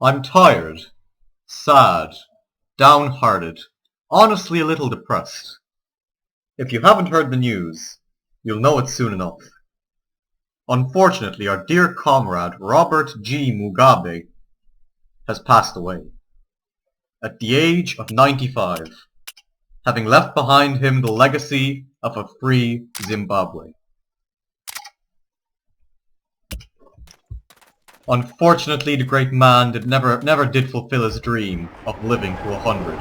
I'm tired, sad, downhearted, honestly a little depressed. If you haven't heard the news, you'll know it soon enough. Unfortunately, our dear comrade Robert G. Mugabe has passed away at the age of 95, having left behind him the legacy of a free Zimbabwe. Unfortunately, the great man never did fulfill his dream of living to 100.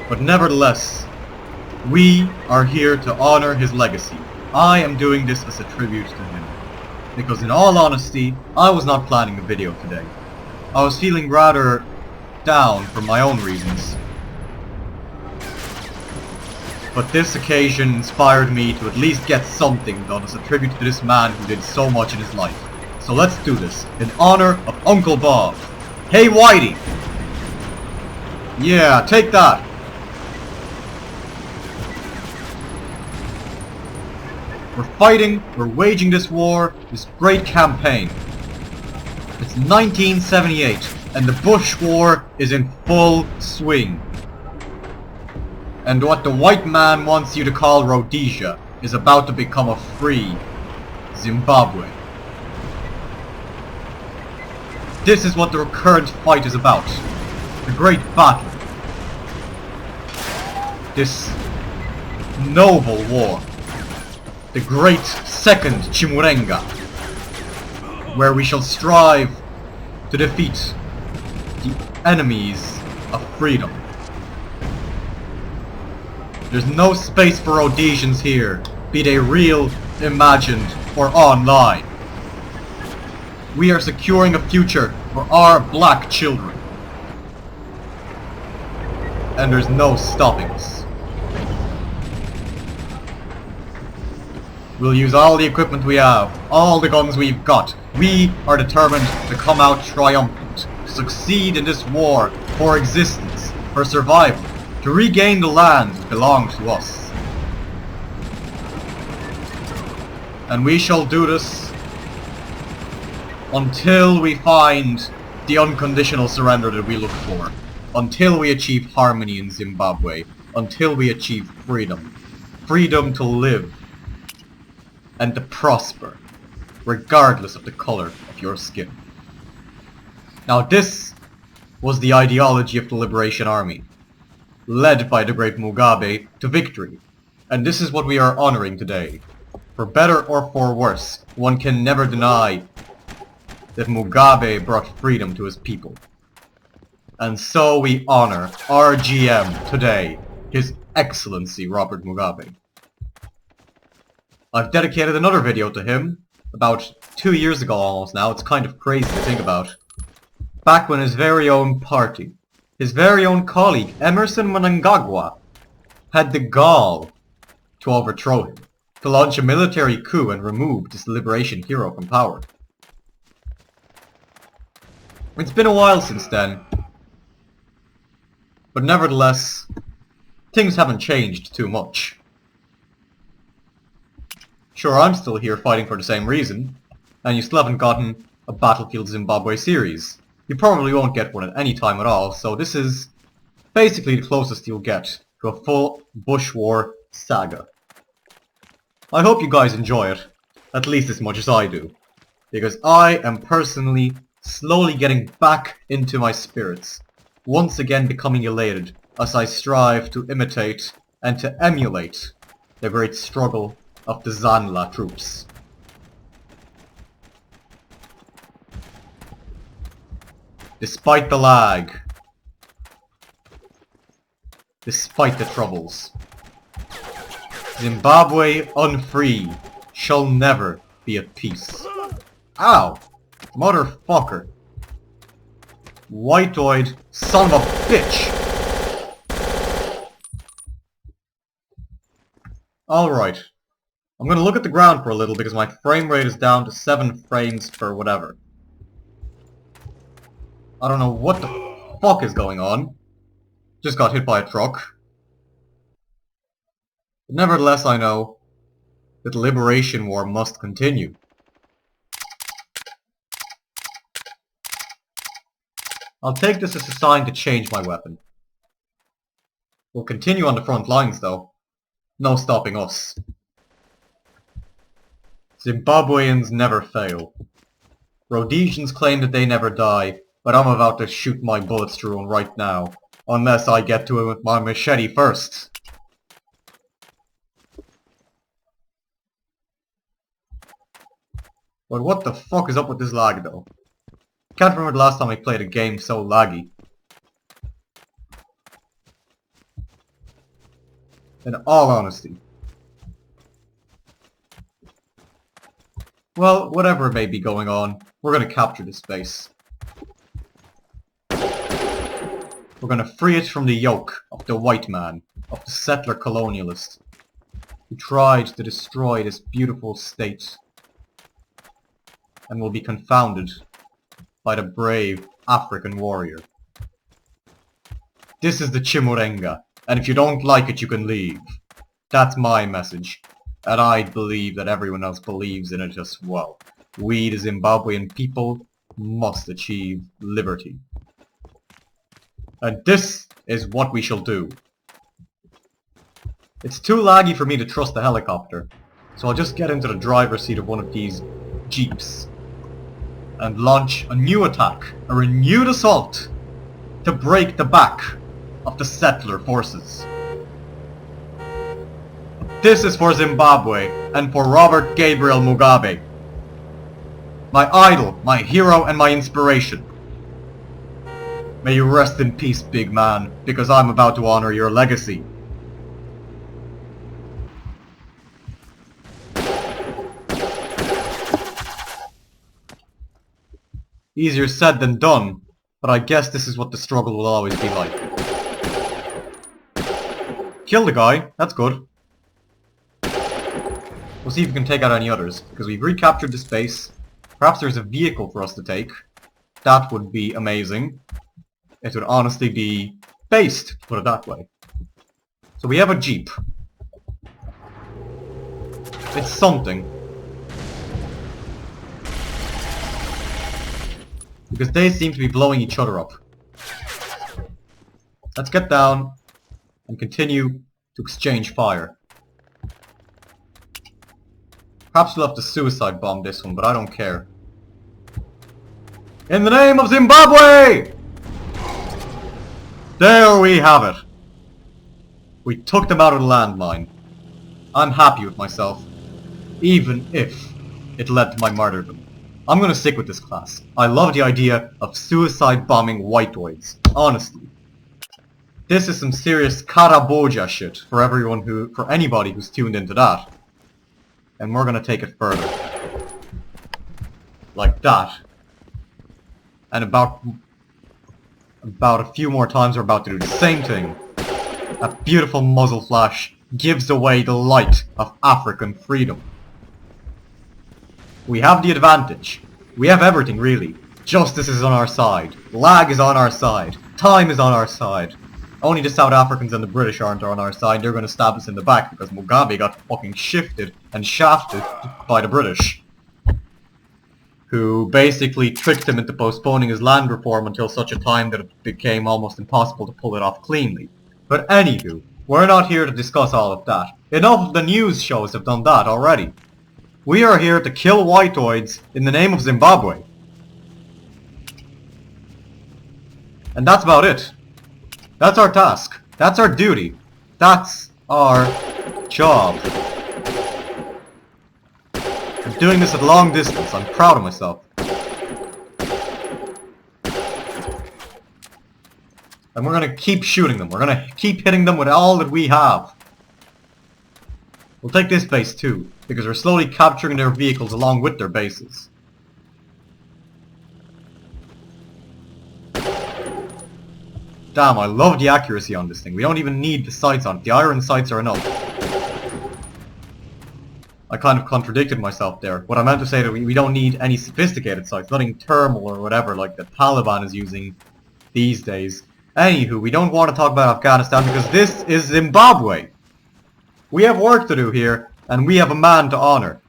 But nevertheless, we are here to honor his legacy. I am doing this as a tribute to him. Because in all honesty, I was not planning a video today. I was feeling rather down for my own reasons. But this occasion inspired me to at least get something done as a tribute to this man who did so much in his life. So let's do this, in honor of Uncle Bob. Hey Whitey! Yeah, take that! We're waging this war, this great campaign. It's 1978, and the Bush War is in full swing. And what the white man wants you to call Rhodesia is about to become a free Zimbabwe. This is what the current fight is about. The great battle. This noble war. The great second Chimurenga. Where we shall strive to defeat the enemies of freedom. There's no space for Rhodesians here, be they real, imagined, or online. We are securing a future for our black children. And there's no stopping us. We'll use all the equipment we have, all the guns we've got. We are determined to come out triumphant, to succeed in this war for existence, for survival, to regain the land that belongs to us. And we shall do this until we find the unconditional surrender that we look for. Until we achieve harmony in Zimbabwe. Until we achieve freedom. Freedom to live. And to prosper. Regardless of the color of your skin. Now this was the ideology of the Liberation Army. Led by the great Mugabe to victory. And this is what we are honoring today. For better or for worse, one can never deny that Mugabe brought freedom to his people. And so we honor our GM today, His Excellency Robert Mugabe. I've dedicated another video to him, about 2 years ago almost now, it's kind of crazy to think about. Back when his very own party, his very own colleague, Emerson Mnangagwa, had the gall to overthrow him, to launch a military coup and remove this liberation hero from power. It's been a while since then, but nevertheless, things haven't changed too much. Sure, I'm still here fighting for the same reason, and you still haven't gotten a Battlefield Zimbabwe series. You probably won't get one at any time at all, so this is basically the closest you'll get to a full Bush War saga. I hope you guys enjoy it, at least as much as I do, because I am personally slowly getting back into my spirits, once again becoming elated as I strive to imitate and to emulate the great struggle of the ZANU-PF troops. Despite the lag, despite the troubles, Zimbabwe unfree shall never be at peace. Ow! Motherfucker. White-eyed son of a bitch! Alright. I'm gonna look at the ground for a little because my frame rate is down to 7 frames per whatever. I don't know what the fuck is going on. Just got hit by a truck. But nevertheless I know that the liberation war must continue. I'll take this as a sign to change my weapon. We'll continue on the front lines though. No stopping us. Zimbabweans never fail. Rhodesians claim that they never die, but I'm about to shoot my bullets through them right now. Unless I get to him with my machete first. But what the fuck is up with this lag though? Can't remember the last time I played a game so laggy. In all honesty. Well, whatever may be going on, we're gonna capture this base. We're gonna free it from the yoke of the white man, of the settler colonialist, who tried to destroy this beautiful state, and will be confounded by the brave African warrior. This is the Chimurenga, and if you don't like it, you can leave. That's my message, and I believe that everyone else believes in it as well. We, the Zimbabwean people, must achieve liberty. And this is what we shall do. It's too laggy for me to trust the helicopter, so I'll just get into the driver's seat of one of these jeeps and launch a new attack, a renewed assault, to break the back of the settler forces. This is for Zimbabwe and for Robert Gabriel Mugabe. My idol, my hero, and my inspiration. May you rest in peace, big man, because I'm about to honor your legacy. Easier said than done, but I guess this is what the struggle will always be like. Kill the guy, that's good. We'll see if we can take out any others, because we've recaptured the space. Perhaps there's a vehicle for us to take. That would be amazing. It would honestly be based, to put it that way. So we have a jeep. It's something. Because they seem to be blowing each other up. Let's get down and continue to exchange fire. Perhaps we'll have to suicide bomb this one, but I don't care. In the name of Zimbabwe! There we have it. We took them out of the landmine. I'm happy with myself, even if it led to my martyrdom. I'm gonna stick with this class. I love the idea of suicide bombing whitoids. Honestly. This is some serious Karaboja shit for anybody who's tuned into that. And we're gonna take it further. Like that. And about a few more times we're about to do the same thing. That beautiful muzzle flash gives away the light of African freedom. We have the advantage. We have everything, really. Justice is on our side. Lag is on our side. Time is on our side. Only the South Africans and the British aren't on our side. They're going to stab us in the back because Mugabe got fucking shifted and shafted by the British, who basically tricked him into postponing his land reform until such a time that it became almost impossible to pull it off cleanly. But anywho, we're not here to discuss all of that. Enough of the news shows have done that already. We are here to kill whitoids in the name of Zimbabwe. And that's about it. That's our task. That's our duty. That's our job. I'm doing this at long distance. I'm proud of myself. And we're gonna keep shooting them. We're gonna keep hitting them with all that we have. We'll take this base too, because we're slowly capturing their vehicles along with their bases. Damn, I love the accuracy on this thing. We don't even need the sights on it. The iron sights are enough. I kind of contradicted myself there. What I meant to say that we don't need any sophisticated sights, nothing thermal or whatever like the Taliban is using these days. Anywho, we don't want to talk about Afghanistan because this is Zimbabwe. We have work to do here, and we have a man to honor.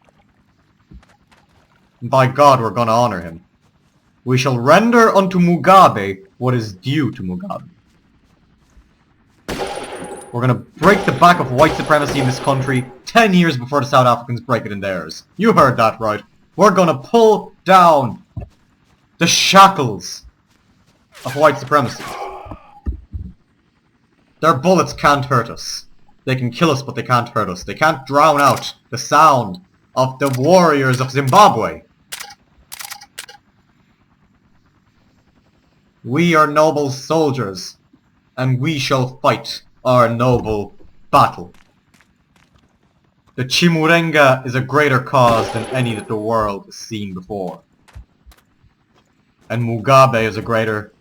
And by God, we're gonna honor him. We shall render unto Mugabe what is due to Mugabe. We're gonna break the back of white supremacy in this country 10 years before the South Africans break it in theirs. You heard that right. We're gonna pull down the shackles of white supremacy. Their bullets can't hurt us. They can kill us, but they can't hurt us. They can't drown out the sound of the warriors of Zimbabwe. We are noble soldiers, and we shall fight our noble battle. The Chimurenga is a greater cause than any that the world has seen before. And Mugabe is a greater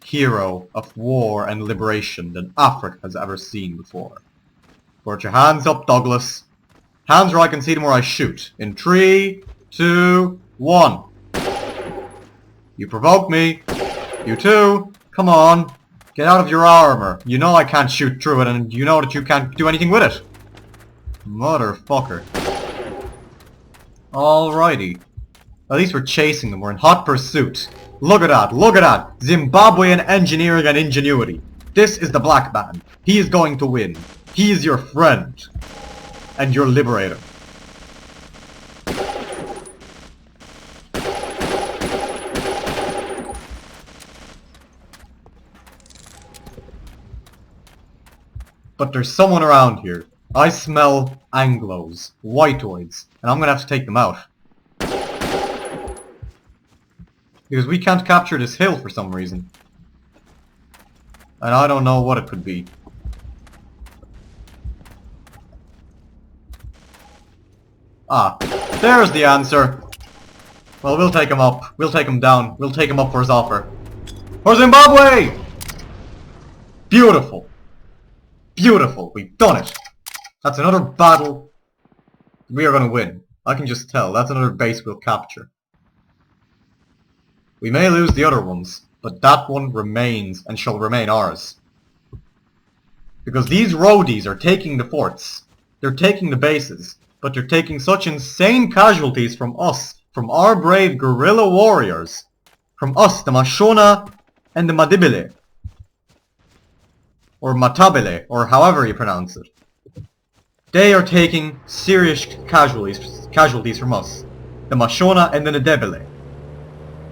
hero of war and liberation than Africa has ever seen before. Put your hands up, Douglas. Hands where I can see them where I shoot. In 3, 2, 1. You provoke me. You too. Come on. Get out of your armor. You know I can't shoot through it, and you know that you can't do anything with it. Motherfucker. Alrighty. At least we're chasing them. We're in hot pursuit. Look at that. Look at that. Zimbabwean engineering and ingenuity. This is the black man. He is going to win. He is your friend. And your liberator. But there's someone around here. I smell Anglos, whitoids, and I'm gonna have to take them out. Because we can't capture this hill for some reason. And I don't know what it could be. Ah, there's the answer. Well, we'll take him up. We'll take him down. We'll take him up for his offer. For Zimbabwe! Beautiful. Beautiful. We've done it. That's another battle we are going to win. I can just tell. That's another base we'll capture. We may lose the other ones, but that one remains and shall remain ours. Because these roadies are taking the forts. They're taking the bases. But they're taking such insane casualties from us. From our brave guerrilla warriors. From us, the Mashona and the Madibele. Or Matabele, or however you pronounce it. They are taking serious casualties from us. The Mashona and the Ndebele.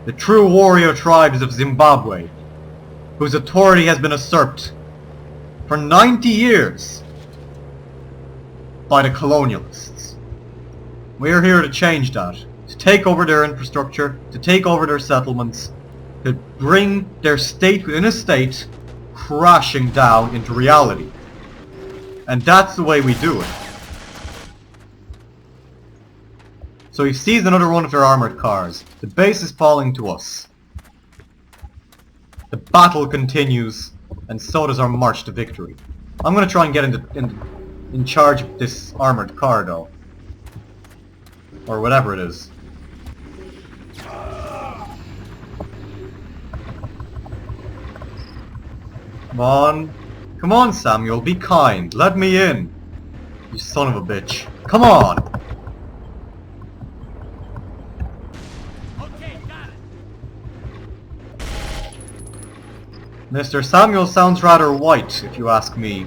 The true warrior tribes of Zimbabwe, whose authority has been usurped for 90 years by the colonialists. We are here to change that. To take over their infrastructure, to take over their settlements, to bring their state within a state crashing down into reality. And that's the way we do it. So he sees another one of their armoured cars. The base is falling to us. The battle continues, and so does our march to victory. I'm gonna try and get in charge of this armoured car though. Or whatever it is. Come on. Come on, Samuel, be kind. Let me in. You son of a bitch. Come on! Okay, got it. Mr. Samuel sounds rather white, if you ask me.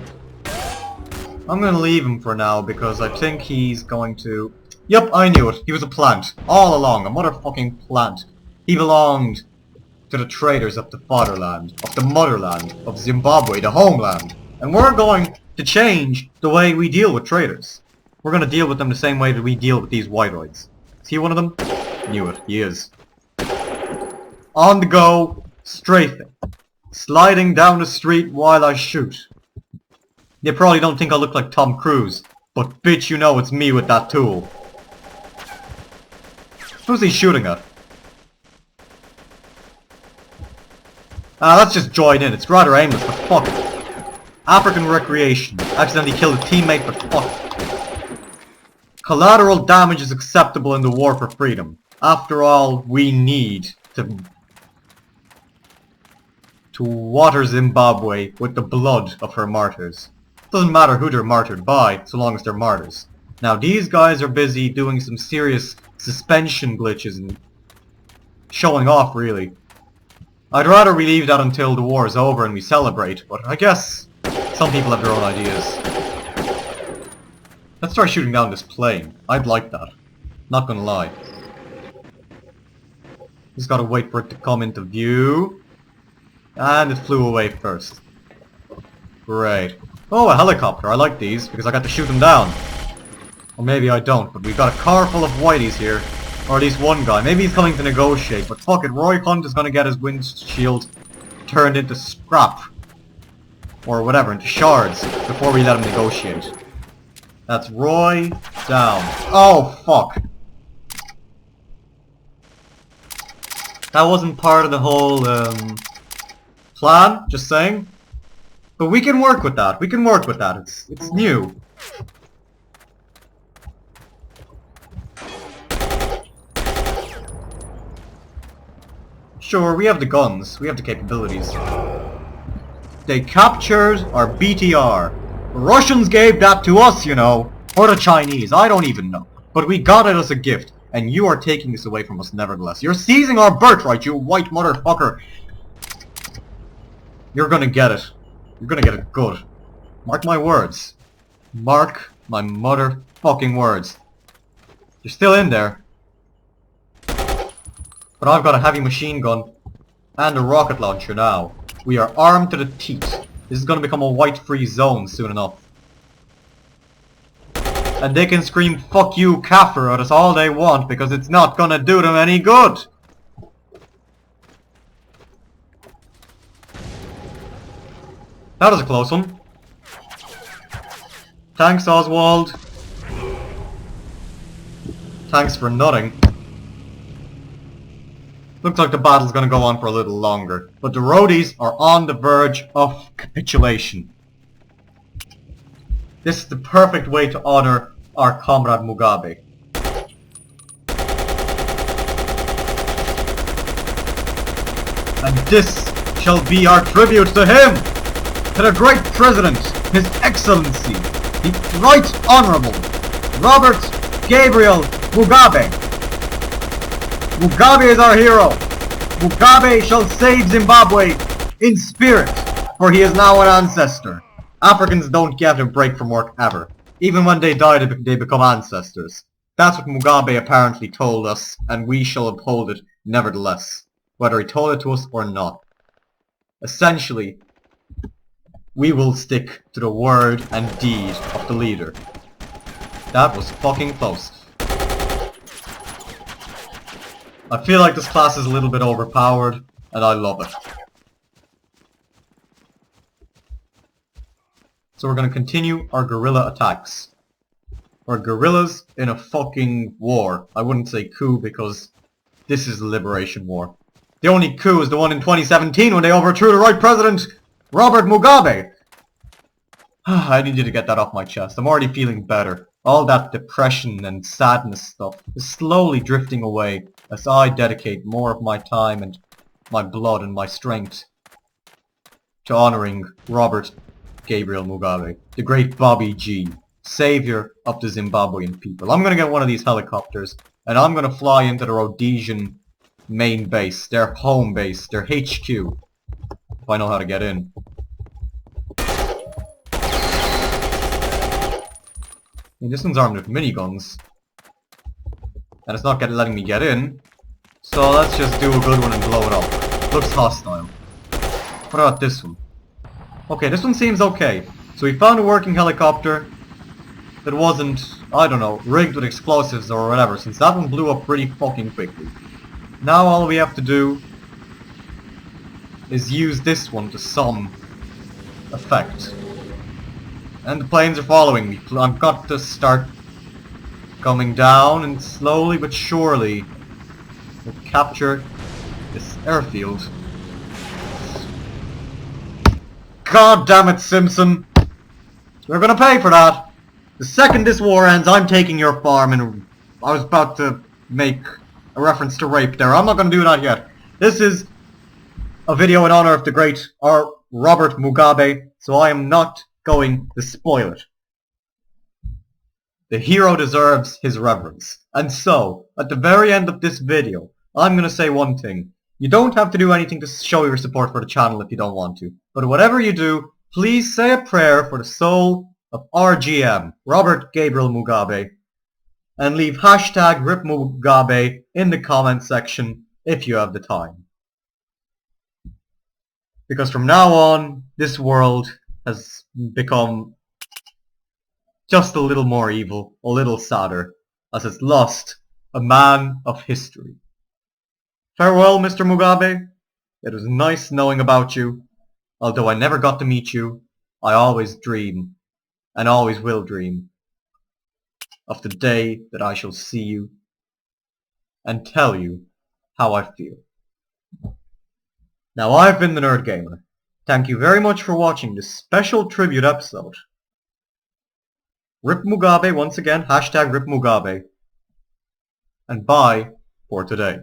I'm gonna leave him for now, because I think he's going to... Yep, I knew it. He was a plant. All along. A motherfucking plant. He belonged to the traders of the fatherland, of the motherland, of Zimbabwe, the homeland. And we're going to change the way we deal with traders. We're going to deal with them the same way that we deal with these whitoids. Is he one of them? Knew it. He is. On the go, strafing. Sliding down the street while I shoot. You probably don't think I look like Tom Cruise, but bitch, you know it's me with that tool. Who's he shooting at? Let's just join in. It's rather aimless, but fuck it. African recreation. Accidentally killed a teammate, but fuck it. Collateral damage is acceptable in the war for freedom. After all, we need to water Zimbabwe with the blood of her martyrs. Doesn't matter who they're martyred by, so long as they're martyrs. Now these guys are busy doing some serious suspension glitches showing off, really. I'd rather we leave that until the war is over and we celebrate, but I guess some people have their own ideas. Let's try shooting down this plane. I'd like that. Not gonna lie. Just gotta wait for it to come into view. And it flew away first. Great. Oh, a helicopter. I like these because I got to shoot them down. Or maybe I don't, but we've got a car full of whiteys here. Or at least one guy. Maybe he's coming to negotiate, but fuck it, Roy Hunt is gonna get his windshield turned into scrap. Or whatever, into shards, before we let him negotiate. That's Roy down. Oh, fuck. That wasn't part of the whole, plan, just saying. But we can work with that, we can work with that, it's new. Sure, we have the guns, we have the capabilities. They captured our BTR. The Russians gave that to us, you know. Or the Chinese, I don't even know. But we got it as a gift, and you are taking this away from us nevertheless. You're seizing our birthright, you white motherfucker. You're gonna get it. You're gonna get it good. Mark my words. Mark my motherfucking words. You're still in there. But I've got a heavy machine gun and a rocket launcher now. We are armed to the teeth. This is going to become a white-free zone soon enough. And they can scream "fuck you, Kaffir" at us all they want because it's not going to do them any good. That was a close one. Thanks, Oswald. Thanks for nothing. Looks like the battle's gonna go on for a little longer, but the roadies are on the verge of capitulation. This is the perfect way to honor our comrade Mugabe. And this shall be our tribute to him! To the great president, his excellency, the right honourable Robert Gabriel Mugabe. Mugabe is our hero. Mugabe shall save Zimbabwe in spirit, for he is now an ancestor. Africans don't get a break from work ever. Even when they die, they become ancestors. That's what Mugabe apparently told us, and we shall uphold it nevertheless, whether he told it to us or not. Essentially, we will stick to the word and deed of the leader. That was fucking close. I feel like this class is a little bit overpowered, and I love it. So we're gonna continue our guerrilla attacks. We're guerrillas in a fucking war. I wouldn't say coup because this is the liberation war. The only coup is the one in 2017 when they overthrew the right president, Robert Mugabe. I needed to get that off my chest. I'm already feeling better. All that depression and sadness stuff is slowly drifting away as I dedicate more of my time and my blood and my strength to honouring Robert Gabriel Mugabe, the great Bobby G, saviour of the Zimbabwean people. I'm gonna get one of these helicopters and I'm gonna fly into the Rhodesian main base, their home base, their HQ, if I know how to get in. I mean, this one's armed with miniguns. And it's not letting me get in. So let's just do a good one and blow it up. Looks hostile. What about this one? Okay, this one seems okay. So we found a working helicopter that wasn't, I don't know, rigged with explosives or whatever, since that one blew up pretty fucking quickly. Now all we have to do is use this one to some effect. And the planes are following me. I've got to start coming down and slowly but surely we'll capture this airfield. God damn it, Simpson! We're gonna pay for that! The second this war ends, I'm taking your farm, and I was about to make a reference to rape there. I'm not gonna do that yet. This is a video in honor of the great Robert Mugabe, so I am not going to spoil it. The hero deserves his reverence. And so, at the very end of this video, I'm gonna say one thing. You don't have to do anything to show your support for the channel if you don't want to. But whatever you do, please say a prayer for the soul of RGM, Robert Gabriel Mugabe, and leave hashtag RIP Mugabe in the comment section if you have the time. Because from now on, this world has become just a little more evil, a little sadder, as it's lost a man of history. Farewell, Mr. Mugabe. It was nice knowing about you. Although I never got to meet you, I always dream, and always will dream, of the day that I shall see you and tell you how I feel. Now I've been the Nerd Gamer. Thank you very much for watching this special tribute episode. RIP Mugabe once again, hashtag RIP Mugabe. And bye for today.